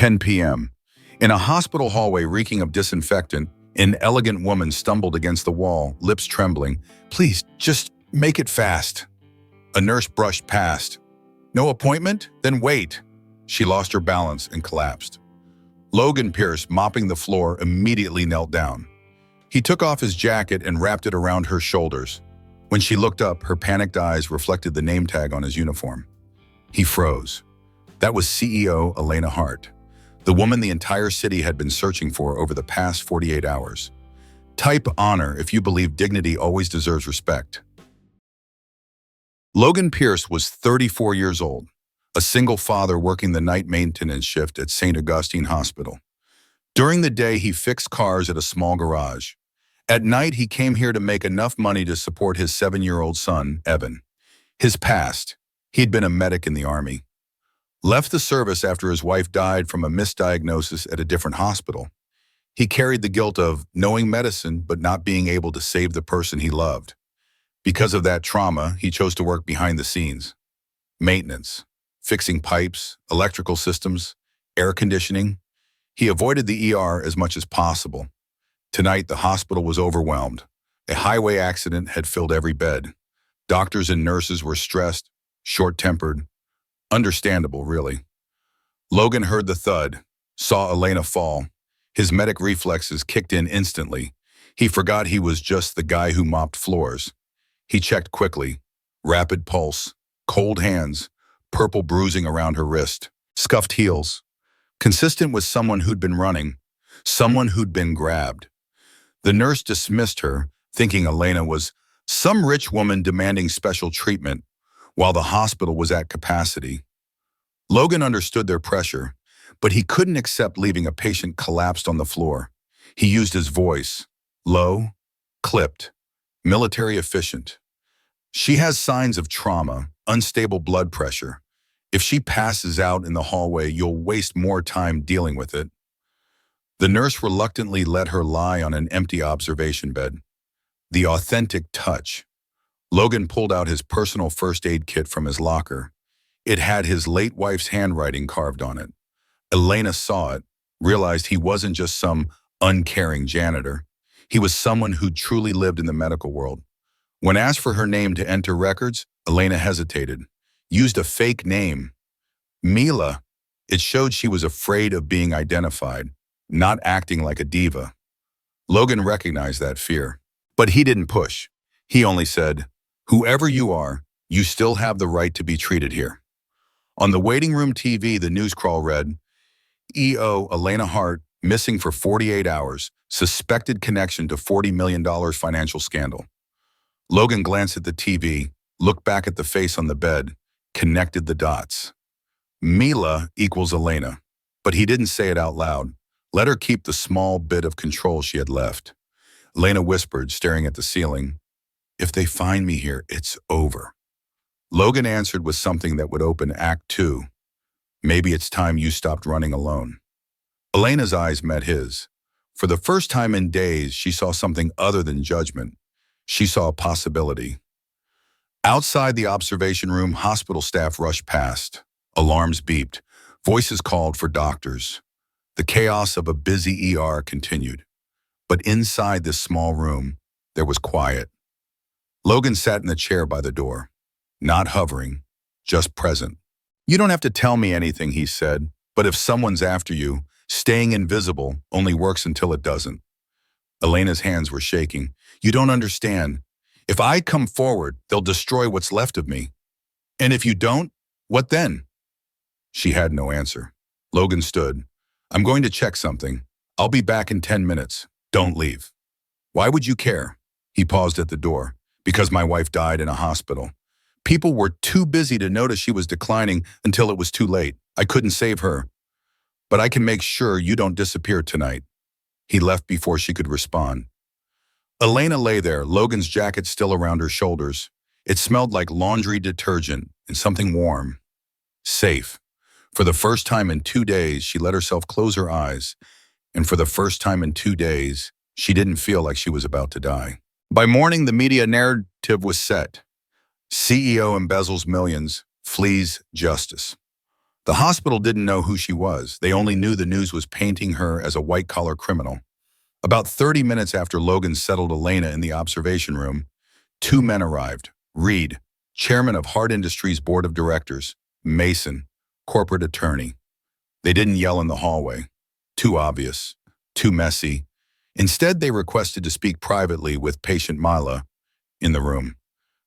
10 p.m. In a hospital hallway reeking of disinfectant, an elegant woman stumbled against the wall, lips trembling. "Please, just make it fast." A nurse brushed past. "No appointment? Then wait." She lost her balance and collapsed. Logan Pierce, mopping the floor, immediately knelt down. He took off his jacket and wrapped it around her shoulders. When she looked up, her panicked eyes reflected the name tag on his uniform. He froze. That was CEO Elena Hart, the woman the entire city had been searching for over the past 48 hours. Type honor if you believe dignity always deserves respect. Logan Pierce was 34 years old, a single father working the night maintenance shift at St. Augustine Hospital. During the day, he fixed cars at a small garage. At night, he came here to make enough money to support his 7-year-old son, Evan. His past: he'd been a medic in the Army. Left the service after his wife died from a misdiagnosis at a different hospital. He carried the guilt of knowing medicine but not being able to save the person he loved. Because of that trauma, he chose to work behind the scenes. Maintenance, fixing pipes, electrical systems, air conditioning. He avoided the ER as much as possible. Tonight, the hospital was overwhelmed. A highway accident had filled every bed. Doctors and nurses were stressed, short-tempered. Understandable, really. Logan heard the thud, saw Elena fall. His medic reflexes kicked in instantly. He forgot he was just the guy who mopped floors. He checked quickly. Rapid pulse, cold hands, purple bruising around her wrist, scuffed heels. Consistent with someone who'd been running, someone who'd been grabbed. The nurse dismissed her, thinking Elena was some rich woman demanding special treatment, while the hospital was at capacity. Logan understood their pressure, but he couldn't accept leaving a patient collapsed on the floor. He used his voice, low, clipped, military efficient. "She has signs of trauma, unstable blood pressure. If she passes out in the hallway, you'll waste more time dealing with it." The nurse reluctantly let her lie on an empty observation bed. The authentic touch. Logan pulled out his personal first aid kit from his locker. It had his late wife's handwriting carved on it. Elena saw it, realized he wasn't just some uncaring janitor. He was someone who truly lived in the medical world. When asked for her name to enter records, Elena hesitated, used a fake name. Mila. It showed she was afraid of being identified, not acting like a diva. Logan recognized that fear, but he didn't push. He only said, "Whoever you are, you still have the right to be treated here." On the waiting room TV, the news crawl read, EO Elena Hart, missing for 48 hours, suspected connection to $40 million financial scandal. Logan glanced at the TV, looked back at the face on the bed, connected the dots. Mila equals Elena, but he didn't say it out loud. Let her keep the small bit of control she had left. Elena whispered, staring at the ceiling, "If they find me here, it's over." Logan answered with something that would open Act 2. "Maybe it's time you stopped running alone." Elena's eyes met his. For the first time in days, she saw something other than judgment. She saw a possibility. Outside the observation room, hospital staff rushed past. Alarms beeped. Voices called for doctors. The chaos of a busy ER continued. But inside this small room, there was quiet. Logan sat in the chair by the door, not hovering, just present. "You don't have to tell me anything," he said, "but if someone's after you, staying invisible only works until it doesn't." Elena's hands were shaking. "You don't understand. If I come forward, they'll destroy what's left of me. And if you don't, what then?" She had no answer. Logan stood. "I'm going to check something. I'll be back in 10 minutes. Don't leave." "Why would you care?" He paused at the door. "Because my wife died in a hospital. People were too busy to notice she was declining until it was too late. I couldn't save her. But I can make sure you don't disappear tonight." He left before she could respond. Elena lay there, Logan's jacket still around her shoulders. It smelled like laundry detergent and something warm. Safe. For the first time in 2 days, she let herself close her eyes. And for the first time in 2 days, she didn't feel like she was about to die. By morning, the media narrative was set. CEO embezzles millions, flees justice. The hospital didn't know who she was. They only knew the news was painting her as a white-collar criminal. About 30 minutes after Logan settled Elena in the observation room, two men arrived. Reed, chairman of Hart Industries Board of Directors; Mason, corporate attorney. They didn't yell in the hallway. Too obvious. Too messy. Instead, they requested to speak privately with patient Mila in the room.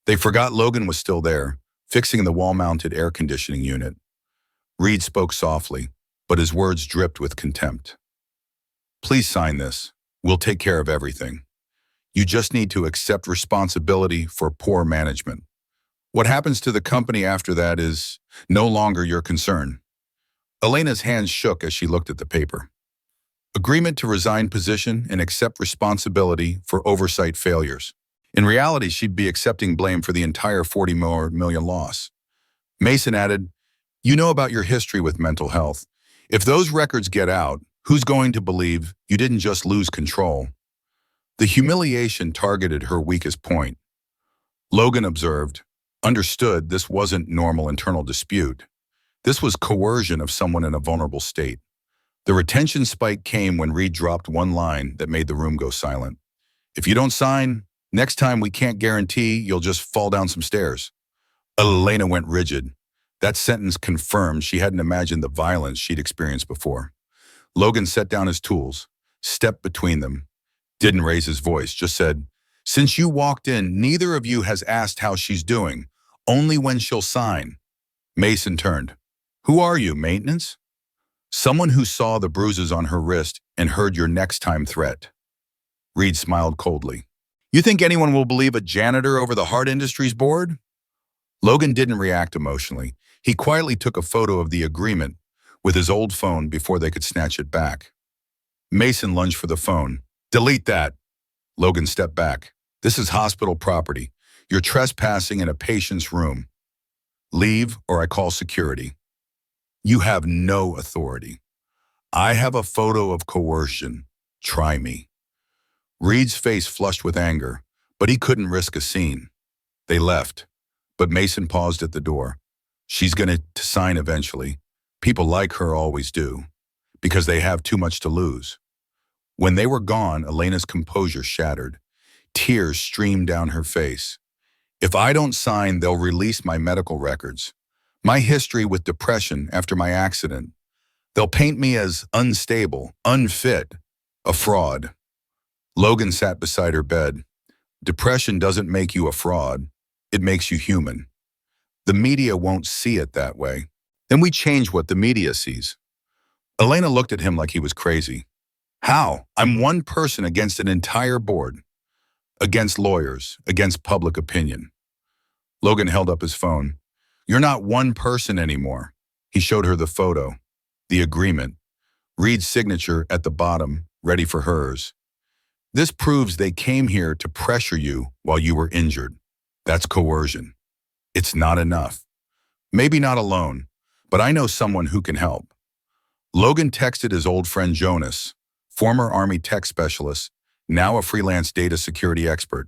They forgot Logan was still there, fixing the wall-mounted air conditioning unit. Reed spoke softly, but his words dripped with contempt. "Please sign this. We'll take care of everything. You just need to accept responsibility for poor management. What happens to the company after that is no longer your concern." Elena's hands shook as she looked at the paper. Agreement to resign position and accept responsibility for oversight failures. In reality, she'd be accepting blame for the entire $40 million loss. Mason added, "You know about your history with mental health. If those records get out, who's going to believe you didn't just lose control?" The humiliation targeted her weakest point. Logan observed, understood this wasn't normal internal dispute. This was coercion of someone in a vulnerable state. The retention spike came when Reed dropped one line that made the room go silent. "If you don't sign, next time we can't guarantee you'll just fall down some stairs." Elena went rigid. That sentence confirmed she hadn't imagined the violence she'd experienced before. Logan set down his tools, stepped between them, didn't raise his voice, just said, "Since you walked in, neither of you has asked how she's doing, only when she'll sign." Mason turned. "Who are you, maintenance?" "Someone who saw the bruises on her wrist and heard your next time threat." Reed smiled coldly. "You think anyone will believe a janitor over the Hart Industries board?" Logan didn't react emotionally. He quietly took a photo of the agreement with his old phone before they could snatch it back. Mason lunged for the phone. "Delete that." Logan stepped back. "This is hospital property. You're trespassing in a patient's room. Leave or I call security." "You have no authority." "I have a photo of coercion. Try me." Reed's face flushed with anger, but he couldn't risk a scene. They left, but Mason paused at the door. "She's going to sign eventually. People like her always do, because they have too much to lose." When they were gone, Elena's composure shattered. Tears streamed down her face. "If I don't sign, they'll release my medical records, my history with depression after my accident. They'll paint me as unstable, unfit, a fraud." Logan sat beside her bed. "Depression doesn't make you a fraud. It makes you human. The media won't see it that way. Then we change what the media sees." Elena looked at him like he was crazy. "How? I'm one person against an entire board. Against lawyers, against public opinion." Logan held up his phone. "You're not one person anymore." He showed her the photo, the agreement, Reed's signature at the bottom, ready for hers. "This proves they came here to pressure you while you were injured. That's coercion. It's not enough. Maybe not alone, but I know someone who can help." Logan texted his old friend Jonas, former Army tech specialist, now a freelance data security expert.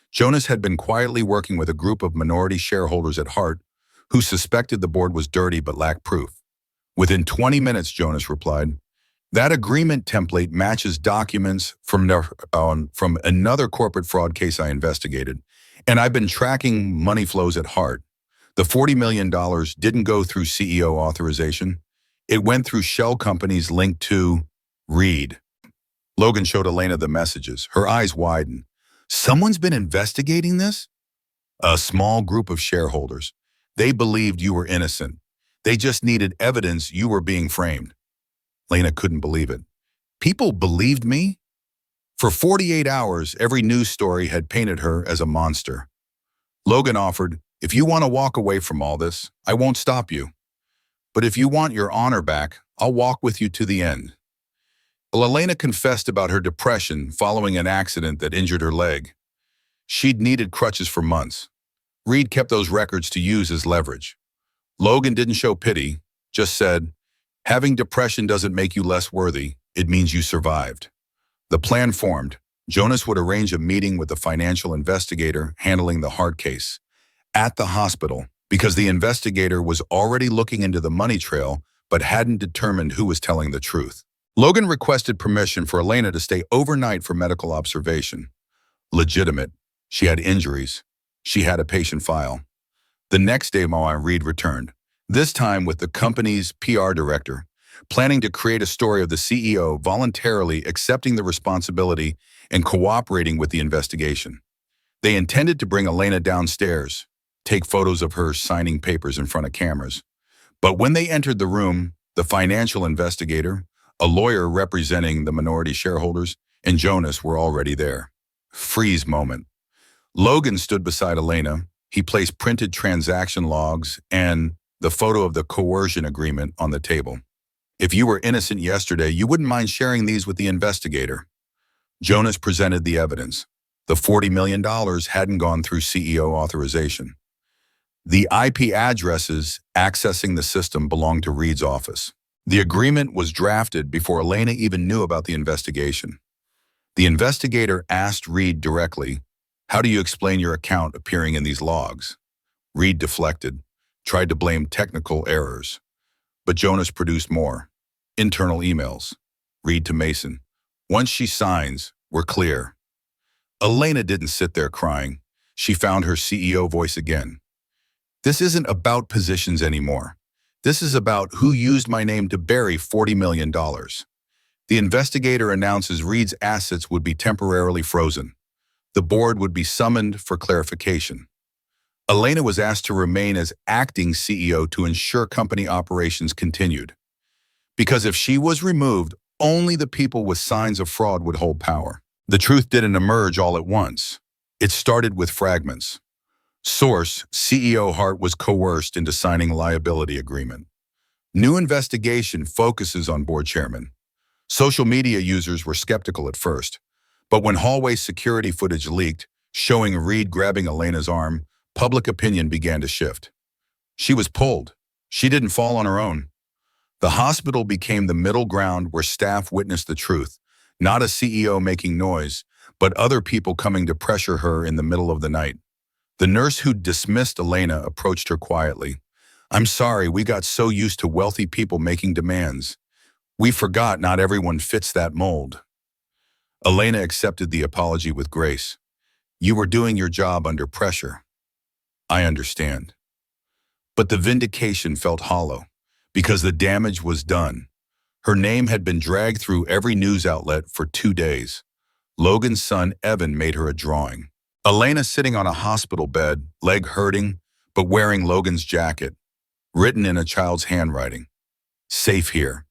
Jonas had been quietly working with a group of minority shareholders at Hart who suspected the board was dirty but lacked proof. "Within 20 minutes, Jonas replied. "That agreement template matches documents from another corporate fraud case I investigated, and I've been tracking money flows at Hart. The $40 million didn't go through CEO authorization. It went through shell companies linked to Reed." Logan showed Elena the messages. Her eyes widened. "Someone's been investigating this?" "A small group of shareholders. They believed you were innocent. They just needed evidence you were being framed." Elena couldn't believe it. "People believed me?" For 48 hours, every news story had painted her as a monster. Logan offered, "If you want to walk away from all this, I won't stop you. But if you want your honor back, I'll walk with you to the end." Well, Elena confessed about her depression following an accident that injured her leg. She'd needed crutches for months. Reed kept those records to use as leverage. Logan didn't show pity, just said, "Having depression doesn't make you less worthy. It means you survived." The plan formed. Jonas would arrange a meeting with the financial investigator handling the Hart case. At the hospital, because the investigator was already looking into the money trail but hadn't determined who was telling the truth. Logan requested permission for Elena to stay overnight for medical observation. Legitimate. She had injuries. She had a patient file. The next day, Reed returned, this time with the company's PR director, planning to create a story of the CEO voluntarily accepting the responsibility and cooperating with the investigation. They intended to bring Elena downstairs, take photos of her signing papers in front of cameras. But when they entered the room, the financial investigator, a lawyer representing the minority shareholders, and Jonas were already there. Freeze moment. Logan stood beside Elena. He placed printed transaction logs and the photo of the coercion agreement on the table. If you were innocent yesterday, you wouldn't mind sharing these with the investigator. Jonas presented the evidence. The $40 million hadn't gone through CEO authorization. The IP addresses accessing the system belonged to Reed's office. The agreement was drafted before Elena even knew about the investigation. The investigator asked Reed directly, "How do you explain your account appearing in these logs?" Reed deflected, tried to blame technical errors. But Jonas produced more. Internal emails. Reed to Mason. "Once she signs, we're clear." Elena didn't sit there crying. She found her CEO voice again. "This isn't about positions anymore. This is about who used my name to bury $40 million. The investigator announces Reed's assets would be temporarily frozen. The board would be summoned for clarification. Elena was asked to remain as acting CEO to ensure company operations continued. Because if she was removed, only the people with signs of fraud would hold power. The truth didn't emerge all at once. It started with fragments. Source: CEO Hart was coerced into signing liability agreement. New investigation focuses on board chairman. Social media users were skeptical at first, but when hallway security footage leaked, showing Reed grabbing Elena's arm, public opinion began to shift. She was pulled. She didn't fall on her own. The hospital became the middle ground where staff witnessed the truth, not a CEO making noise, but other people coming to pressure her in the middle of the night. The nurse who dismissed Elena approached her quietly. "I'm sorry, we got so used to wealthy people making demands. We forgot not everyone fits that mold." Elena accepted the apology with grace. "You were doing your job under pressure. I understand." But the vindication felt hollow, because the damage was done. Her name had been dragged through every news outlet for 2 days. Logan's son, Evan, made her a drawing. Elena sitting on a hospital bed, leg hurting, but wearing Logan's jacket, written in a child's handwriting. "Safe here."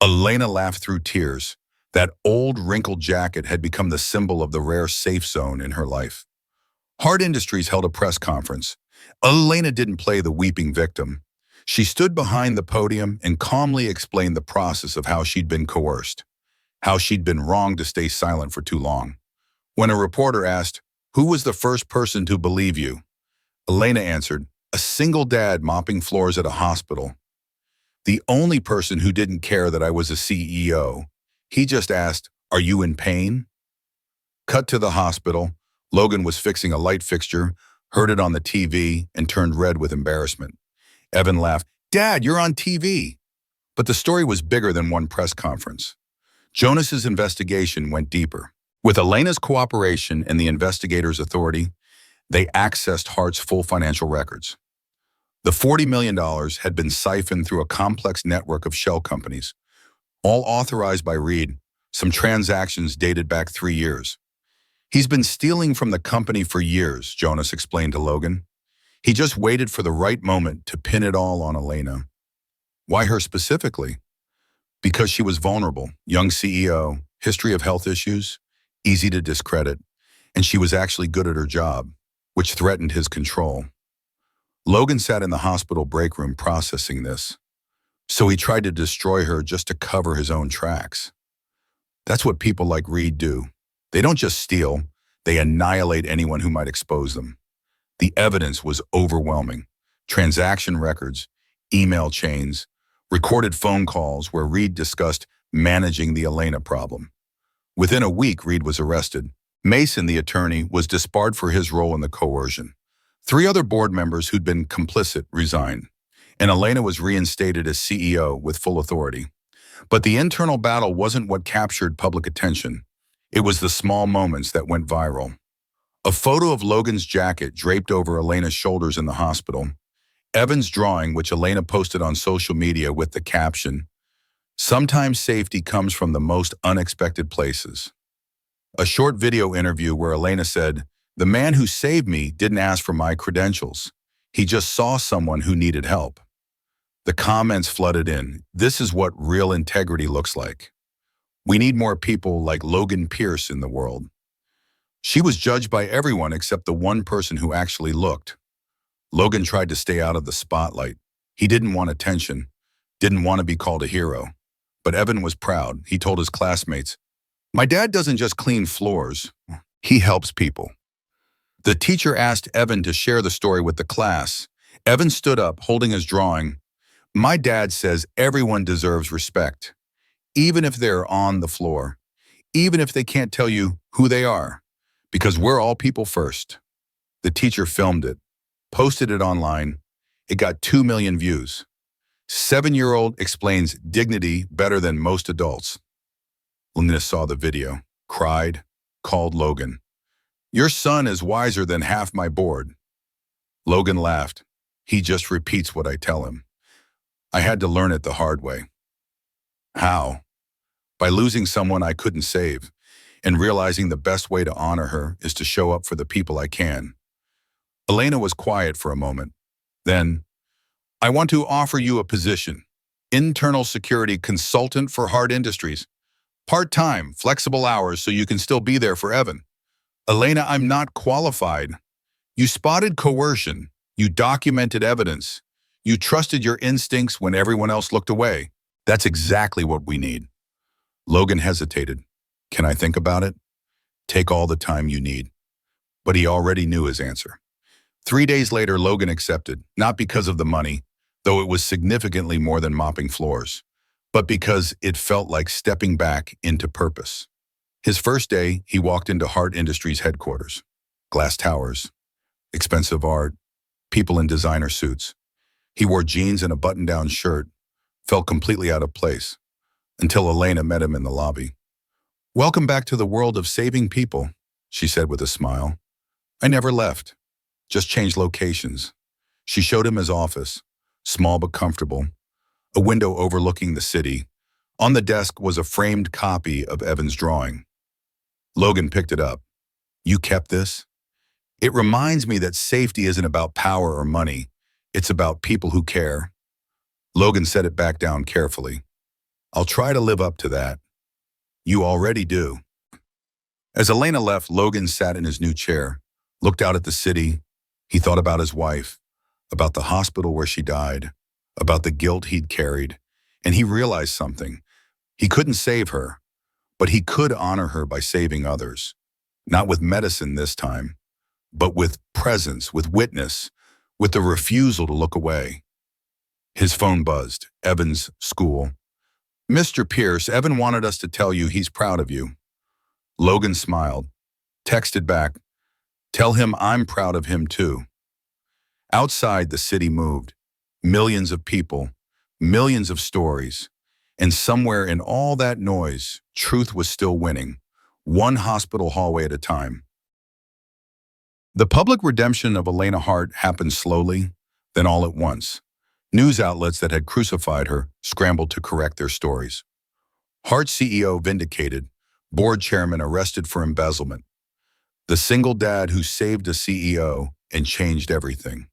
Elena laughed through tears. That old, wrinkled jacket had become the symbol of the rare safe zone in her life. Hart Industries held a press conference. Elena didn't play the weeping victim. She stood behind the podium and calmly explained the process of how she'd been coerced, how she'd been wrong to stay silent for too long. When a reporter asked, "Who was the first person to believe you?" Elena answered, "A single dad mopping floors at a hospital. The only person who didn't care that I was a CEO. He just asked, 'Are you in pain?'" Cut to the hospital. Logan was fixing a light fixture, heard it on the TV, and turned red with embarrassment. Evan laughed, "Dad, you're on TV." But the story was bigger than one press conference. Jonas's investigation went deeper. With Elena's cooperation and the investigators' authority, they accessed Hart's full financial records. The $40 million had been siphoned through a complex network of shell companies, all authorized by Reed. Some transactions dated back 3 years. "He's been stealing from the company for years," Jonas explained to Logan. "He just waited for the right moment to pin it all on Elena." Why her specifically? Because she was vulnerable, young CEO, history of health issues, easy to discredit, and she was actually good at her job, which threatened his control. Logan sat in the hospital break room processing this, so he tried to destroy her just to cover his own tracks. That's what people like Reed do. They don't just steal, they annihilate anyone who might expose them. The evidence was overwhelming. Transaction records, email chains, recorded phone calls where Reed discussed managing the Elena problem. Within a week, Reed was arrested. Mason, the attorney, was disbarred for his role in the coercion. Three other board members who'd been complicit resigned, and Elena was reinstated as CEO with full authority. But the internal battle wasn't what captured public attention. It was the small moments that went viral. A photo of Logan's jacket draped over Elena's shoulders in the hospital. Evan's drawing, which Elena posted on social media with the caption, "Sometimes safety comes from the most unexpected places." A short video interview where Elena said, "The man who saved me didn't ask for my credentials. He just saw someone who needed help." The comments flooded in. This is what real integrity looks like. We need more people like Logan Pierce in the world. She was judged by everyone except the one person who actually looked. Logan tried to stay out of the spotlight. He didn't want attention, didn't want to be called a hero. But Evan was proud. He told his classmates, "My dad doesn't just clean floors, he helps people." The teacher asked Evan to share the story with the class. Evan stood up, holding his drawing. "My dad says everyone deserves respect, even if they're on the floor, even if they can't tell you who they are, because we're all people first." The teacher filmed it, posted it online. It got 2 million views. 7-year-old explains dignity better than most adults. Lena saw the video, cried, called Logan. "Your son is wiser than half my board." Logan laughed. "He just repeats what I tell him." I had to learn it the hard way. How? By losing someone I couldn't save, and realizing the best way to honor her is to show up for the people I can. Elena was quiet for a moment. Then, "I want to offer you a position. Internal security consultant for Hart Industries. Part-time, flexible hours so you can still be there for Evan." "Elena, I'm not qualified." "You spotted coercion. You documented evidence. You trusted your instincts when everyone else looked away. That's exactly what we need." Logan hesitated. "Can I think about it?" "Take all the time you need." But he already knew his answer. 3 days later, Logan accepted, not because of the money, though it was significantly more than mopping floors, but because it felt like stepping back into purpose. His first day, he walked into Hart Industries headquarters. Glass towers, expensive art, people in designer suits. He wore jeans and a button-down shirt, felt completely out of place, until Elena met him in the lobby. "Welcome back to the world of saving people," she said with a smile. "I never left, just changed locations." She showed him his office, small but comfortable, a window overlooking the city. On the desk was a framed copy of Evan's drawing. Logan picked it up. "You kept this?" "It reminds me that safety isn't about power or money. It's about people who care." Logan set it back down carefully. "I'll try to live up to that." "You already do." As Elena left, Logan sat in his new chair, looked out at the city. He thought about his wife, about the hospital where she died, about the guilt he'd carried, and he realized something. He couldn't save her, but he could honor her by saving others. Not with medicine this time, but with presence, with witness, with the refusal to look away. His phone buzzed. Evan's school. "Mr. Pierce, Evan wanted us to tell you he's proud of you." Logan smiled, texted back, "Tell him I'm proud of him too." Outside, the city moved. Millions of people, millions of stories. And somewhere in all that noise, truth was still winning, one hospital hallway at a time. The public redemption of Elena Hart happened slowly, then all at once. News outlets that had crucified her scrambled to correct their stories. Hart CEO vindicated, board chairman arrested for embezzlement. The single dad who saved a CEO and changed everything.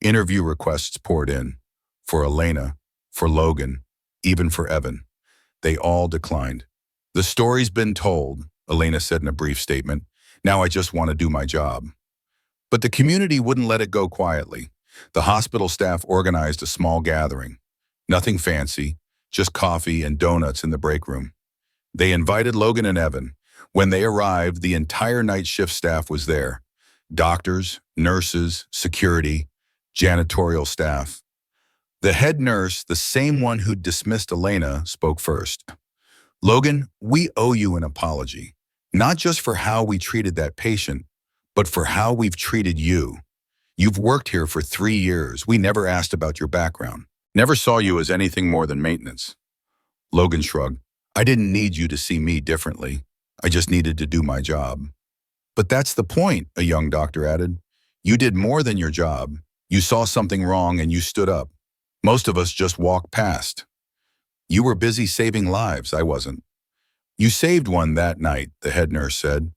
Interview requests poured in, for Elena, for Logan, even for Evan. They all declined. "The story's been told," Elena said in a brief statement. "Now I just want to do my job." But the community wouldn't let it go quietly. The hospital staff organized a small gathering. Nothing fancy, just coffee and donuts in the break room. They invited Logan and Evan. When they arrived, the entire night shift staff was there. Doctors, nurses, security, janitorial staff. The head nurse, the same one who'd dismissed Elena, spoke first. "Logan, we owe you an apology, not just for how we treated that patient, but for how we've treated you. You've worked here for 3 years. We never asked about your background. Never saw you as anything more than maintenance. Logan shrugged. I didn't need you to see me differently. I just needed to do my job. But that's the point, a young doctor added. You did more than your job. You saw something wrong and you stood up. Most of us just walked past. You were busy saving lives. I wasn't. You saved one that night, the head nurse said,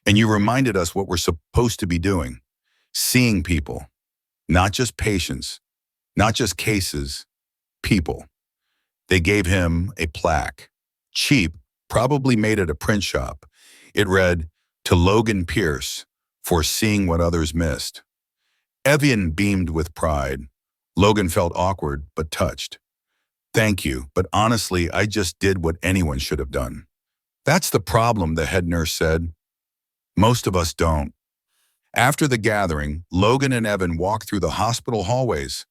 and you reminded us what we're supposed to be doing. Seeing people, not just patients, not just cases, people. They gave him a plaque. Cheap, probably made at a print shop. It read, "To Logan Pierce, for seeing what others missed." Evian beamed with pride. Logan felt awkward, but touched. Thank you, but honestly, I just did what anyone should have done. That's the problem, the head nurse said. Most of us don't. After the gathering, Logan and Evan walked through the hospital hallways,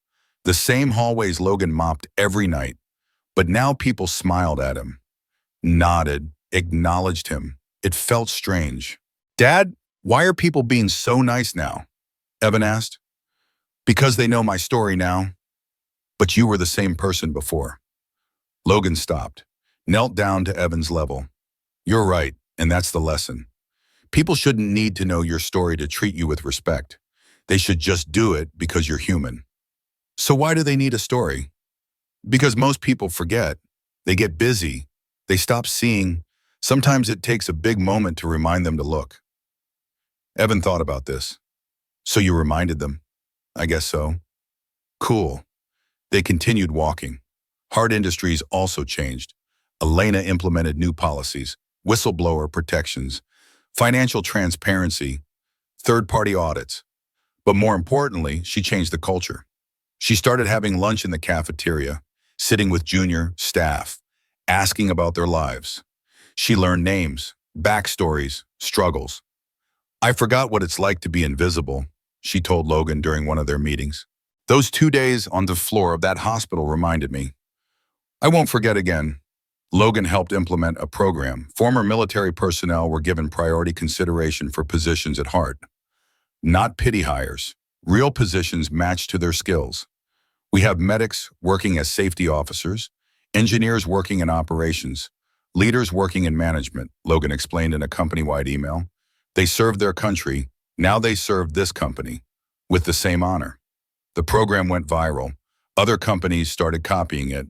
the same hallways Logan mopped every night. But now people smiled at him, nodded, acknowledged him. It felt strange. Dad, why are people being so nice now? Evan asked. Because they know my story now. But you were the same person before. Logan stopped, knelt down to Evan's level. You're right, and that's the lesson. People shouldn't need to know your story to treat you with respect. They should just do it because you're human. So why do they need a story? Because most people forget. They get busy. They stop seeing. Sometimes it takes a big moment to remind them to look. Evan thought about this. So you reminded them? I guess so. Cool. They continued walking. Hard industries also changed. Elena implemented new policies, whistleblower protections, financial transparency, third-party audits. But more importantly, she changed the culture. She started having lunch in the cafeteria, sitting with junior staff, asking about their lives. She learned names, backstories, struggles. I forgot what it's like to be invisible, she told Logan during one of their meetings. Those 2 days on the floor of that hospital reminded me. I won't forget again. Logan helped implement a program. Former military personnel were given priority consideration for positions at heart. Not pity hires, real positions matched to their skills. We have medics working as safety officers, engineers working in operations, leaders working in management, Logan explained in a company-wide email. They served their country, now they serve this company, with the same honor. The program went viral. Other companies started copying it.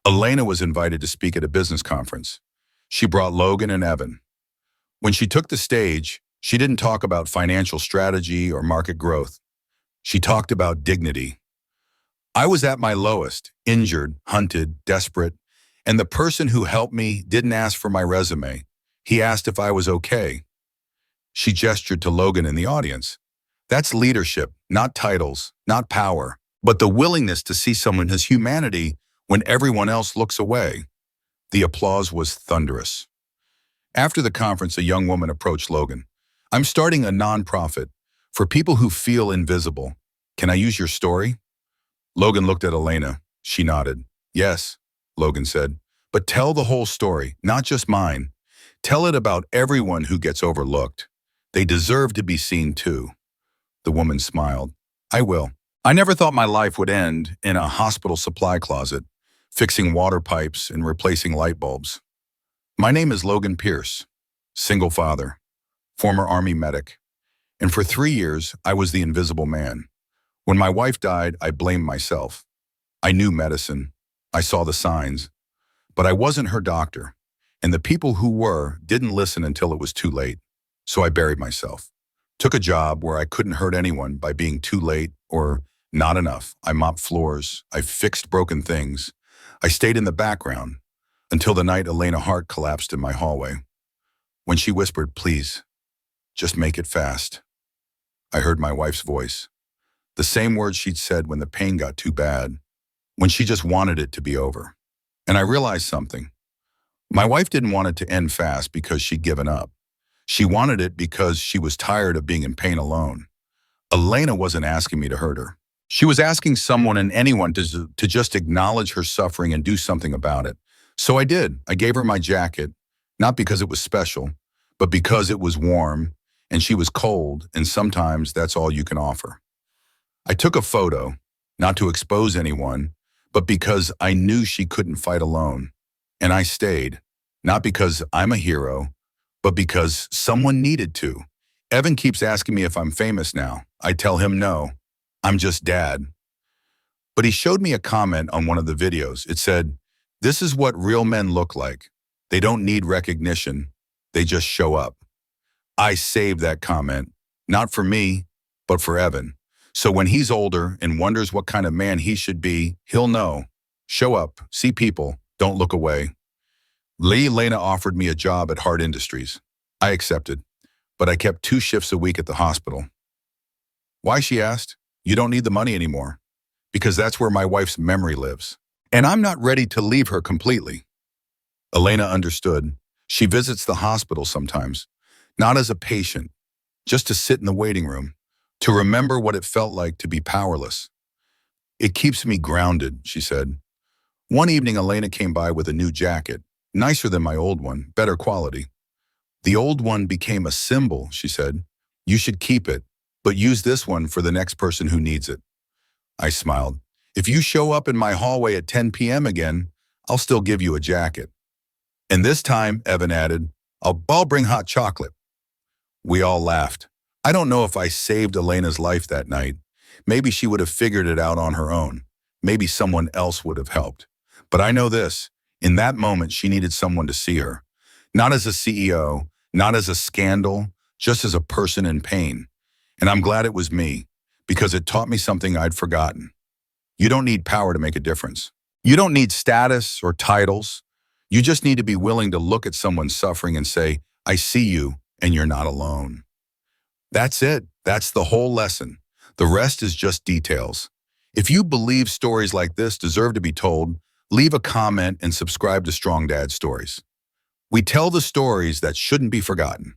Elena was invited to speak at a business conference. She brought Logan and Evan. When she took the stage, she didn't talk about financial strategy or market growth. She talked about dignity. I was at my lowest, injured, hunted, desperate, and the person who helped me didn't ask for my resume. He asked if I was okay. She gestured to Logan in the audience. That's leadership, not titles, not power, but the willingness to see someone as humanity when everyone else looks away. The applause was thunderous. After the conference, a young woman approached Logan. I'm starting a nonprofit for people who feel invisible. Can I use your story? Logan looked at Elena. She nodded. Yes, Logan said, but tell the whole story, not just mine. Tell it about everyone who gets overlooked. They deserve to be seen too. The woman smiled. I will. I never thought my life would end in a hospital supply closet, fixing water pipes and replacing light bulbs. My name is Logan Pierce, single father, former Army medic, and for 3 years, I was the invisible man. When my wife died, I blamed myself. I knew medicine. I saw the signs, but I wasn't her doctor, and the people who were didn't listen until it was too late. So I buried myself. Took a job where I couldn't hurt anyone by being too late or not enough. I mopped floors. I fixed broken things. I stayed in the background until the night Elena Hart collapsed in my hallway. When she whispered, please, just make it fast. I heard my wife's voice. The same words she'd said when the pain got too bad, when she just wanted it to be over. And I realized something. My wife didn't want it to end fast because she'd given up. She wanted it because she was tired of being in pain alone. Elena wasn't asking me to hurt her. She was asking someone and anyone to just acknowledge her suffering and do something about it. So I did. I gave her my jacket, not because it was special, but because it was warm and she was cold, and sometimes that's all you can offer. I took a photo, not to expose anyone, but because I knew she couldn't fight alone. And I stayed, not because I'm a hero, but because someone needed to. Evan keeps asking me if I'm famous now. I tell him no, I'm just dad. But he showed me a comment on one of the videos. It said, "This is what real men look like. They don't need recognition. They just show up." I saved that comment, not for me, but for Evan. So when he's older and wonders what kind of man he should be, he'll know. Show up, see people, don't look away. Lena offered me a job at Hart Industries. I accepted, but I kept 2 shifts a week at the hospital. Why, she asked. You don't need the money anymore. Because that's where my wife's memory lives. And I'm not ready to leave her completely. Elena understood. She visits the hospital sometimes, not as a patient, just to sit in the waiting room, to remember what it felt like to be powerless. It keeps me grounded, she said. One evening, Elena came by with a new jacket, nicer than my old one, better quality. The old one became a symbol, she said. You should keep it, but use this one for the next person who needs it. I smiled. If you show up in my hallway at 10 p.m. again, I'll still give you a jacket. And this time, Evan added, I'll bring hot chocolate. We all laughed. I don't know if I saved Elena's life that night. Maybe she would have figured it out on her own. Maybe someone else would have helped. But I know this, in that moment, she needed someone to see her. Not as a CEO, not as a scandal, just as a person in pain. And I'm glad it was me, because it taught me something I'd forgotten. You don't need power to make a difference. You don't need status or titles. You just need to be willing to look at someone suffering and say, I see you, and you're not alone. That's it. That's the whole lesson. The rest is just details. If you believe stories like this deserve to be told, leave a comment and subscribe to Strong Dad Stories. We tell the stories that shouldn't be forgotten.